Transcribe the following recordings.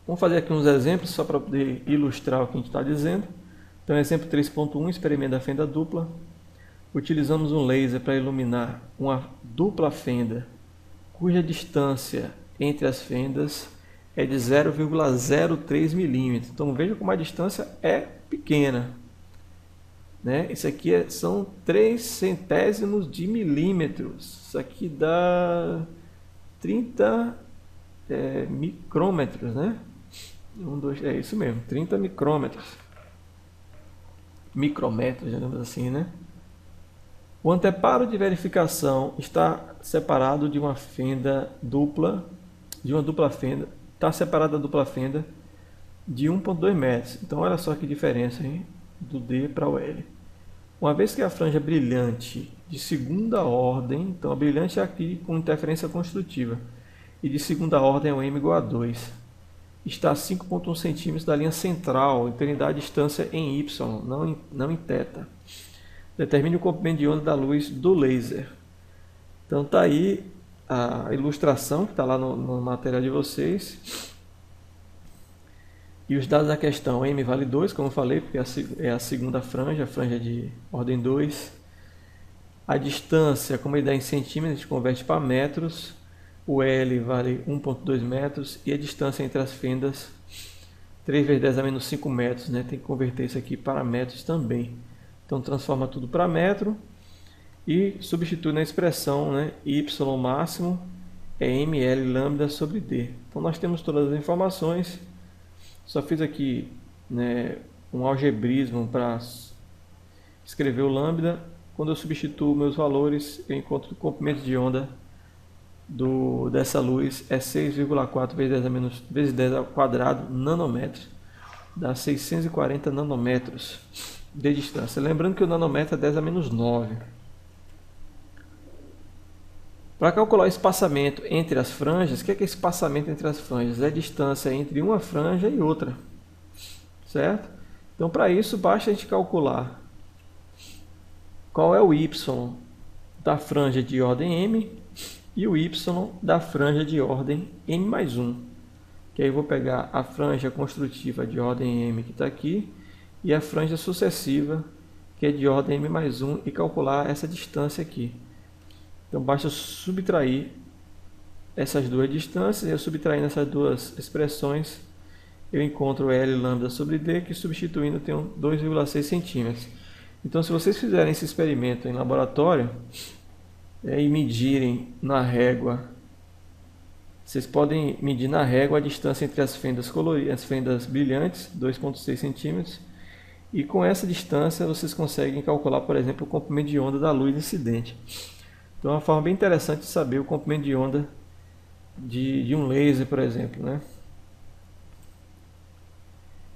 Vamos fazer aqui uns exemplos só para poder ilustrar o que a gente está dizendo. Então, exemplo 3.1, experimento da fenda dupla. Utilizamos um laser para iluminar uma dupla fenda cuja distância entre as fendas é de 0,03 milímetros. Então veja como a distância é pequena, né? Isso aqui são 3 centésimos de milímetros. Isso aqui dá 30 micrômetros, né? É isso mesmo, 30 micrômetros. Micrômetros, digamos assim, né? O anteparo de verificação está separado de uma fenda dupla, está separada da dupla fenda de 1,2 metros. Então olha só que diferença, hein? Do D para o L. Uma vez que a franja brilhante de segunda ordem, então a brilhante é aqui com interferência construtiva, e de segunda ordem é o M igual a 2, está a 5,1 centímetros da linha central, então ele dá a distância em Y, não em θ. Determine o comprimento de onda da luz do laser. Então está aí a ilustração que está lá no material de vocês. E os dados da questão, M vale 2, como eu falei, porque é a segunda franja, a franja de ordem 2. A distância, como ele dá em centímetros, a gente converte para metros. O L vale 1,2 metros. E a distância entre as fendas, 3 vezes 10 a menos 5 metros, né? Tem que converter isso aqui para metros também. Então transforma tudo para metro e substitui na expressão, né, Y máximo é ml lambda sobre D. Então nós temos todas as informações. Só fiz aqui, né, um algebrismo para escrever o lambda. Quando eu substituo meus valores, eu encontro o comprimento de onda dessa luz é 6,4 vezes 10 ao quadrado nanômetros. Dá 640 nanômetros de distância. Lembrando que o nanômetro é 10 a menos 9. Para calcular o espaçamento entre as franjas, o que é espaçamento entre as franjas? É a distância entre uma franja e outra, certo? Então, para isso, basta a gente calcular qual é o Y da franja de ordem M e o Y da franja de ordem M mais 1. Que aí eu vou pegar a franja construtiva de ordem M que está aqui e a franja sucessiva, que é de ordem M mais 1, e calcular essa distância aqui. Então basta subtrair essas duas distâncias, e eu subtraindo essas duas expressões, eu encontro L lambda sobre D, que substituindo tem 2,6 centímetros. Então se vocês fizerem esse experimento em laboratório e medirem na régua, vocês podem medir na régua a distância entre as fendas coloridas, as fendas brilhantes, 2,6 centímetros, e com essa distância vocês conseguem calcular, por exemplo, o comprimento de onda da luz incidente. Então é uma forma bem interessante de saber o comprimento de onda de um laser, por exemplo, né?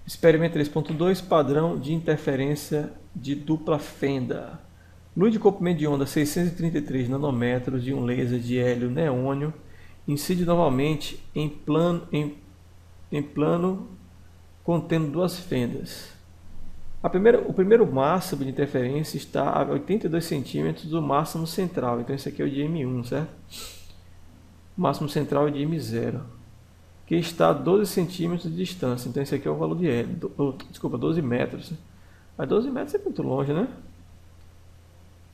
Experimento 3.2, padrão de interferência de dupla fenda. Luz de comprimento de onda 633 nanômetros de um laser de hélio neônio incide normalmente em plano contendo duas fendas. O primeiro máximo de interferência está a 82 centímetros do máximo central. Então esse aqui é o de M1, certo? O máximo central é de M0, que está a 12 centímetros de distância. Então esse aqui é o valor de L. Desculpa, 12 metros. Mas 12 metros é muito longe, né?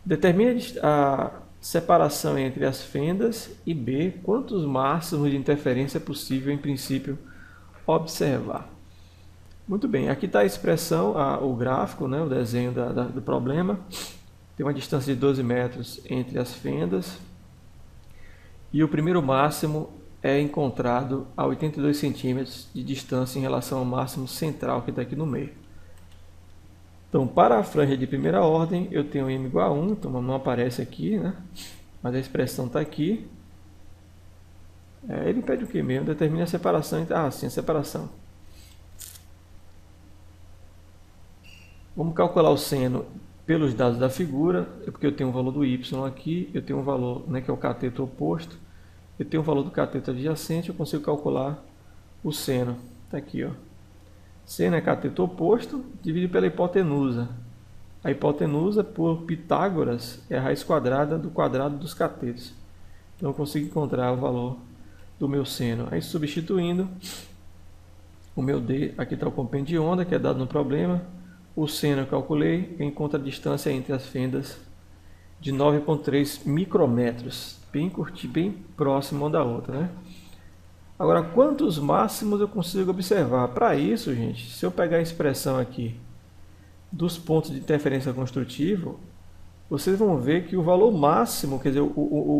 Determine a separação entre as fendas e B. Quantos máximos de interferência é possível, em princípio, observar? Muito bem, aqui está a expressão, o gráfico, né, o desenho do problema. Tem uma distância de 12 metros entre as fendas. E o primeiro máximo é encontrado a 82 centímetros de distância em relação ao máximo central que está aqui no meio. Então, para a franja de primeira ordem, eu tenho M igual a 1, então não aparece aqui, né? Mas a expressão está aqui. Ele pede o que mesmo? Determine a separação entre... sim, a separação. Vamos calcular o seno pelos dados da figura, porque eu tenho o valor do Y aqui, eu tenho um valor, né, que é o cateto oposto, eu tenho o valor do cateto adjacente, eu consigo calcular o seno. Está aqui, ó. Seno é cateto oposto, dividido pela hipotenusa. A hipotenusa, por Pitágoras, é a raiz quadrada do quadrado dos catetos. Então eu consigo encontrar o valor do meu seno. Aí substituindo, o meu D, aqui está o compêndio de onda, que é dado no problema. O seno eu calculei, eu encontro a distância entre as fendas de 9,3 micrômetros, bem curtinho, bem próximo uma da outra, né? Agora, quantos máximos eu consigo observar? Para isso, gente, se eu pegar a expressão aqui dos pontos de interferência construtiva, vocês vão ver que o valor máximo, quer dizer,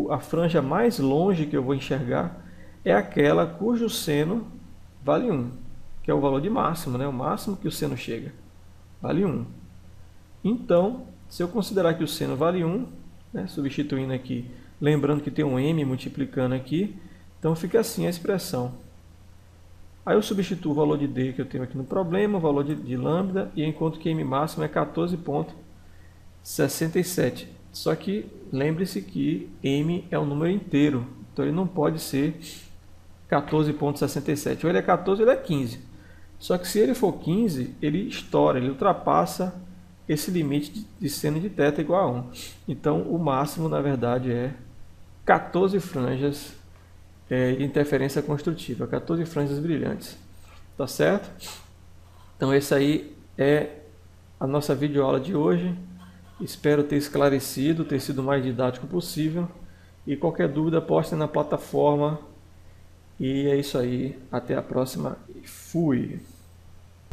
a franja mais longe que eu vou enxergar é aquela cujo seno vale 1, que é o valor de máximo, né? O máximo que o seno chega, vale 1. Então, se eu considerar que o seno vale 1, né, substituindo aqui, lembrando que tem um m multiplicando aqui, então fica assim a expressão. Aí eu substituo o valor de D que eu tenho aqui no problema, o valor de lambda, e encontro que m máximo é 14,67. Só que lembre-se que m é um número inteiro, então ele não pode ser 14,67. Ou ele é 14 ou ele é 15. Só que se ele for 15, ele estoura, ele ultrapassa esse limite de seno de θ igual a 1. Então o máximo, na verdade, é 14 franjas de interferência construtiva, 14 franjas brilhantes. Tá certo? Então essa aí é a nossa videoaula de hoje. Espero ter esclarecido, ter sido o mais didático possível. E qualquer dúvida, postem na plataforma. E é isso aí. Até a próxima. Fui!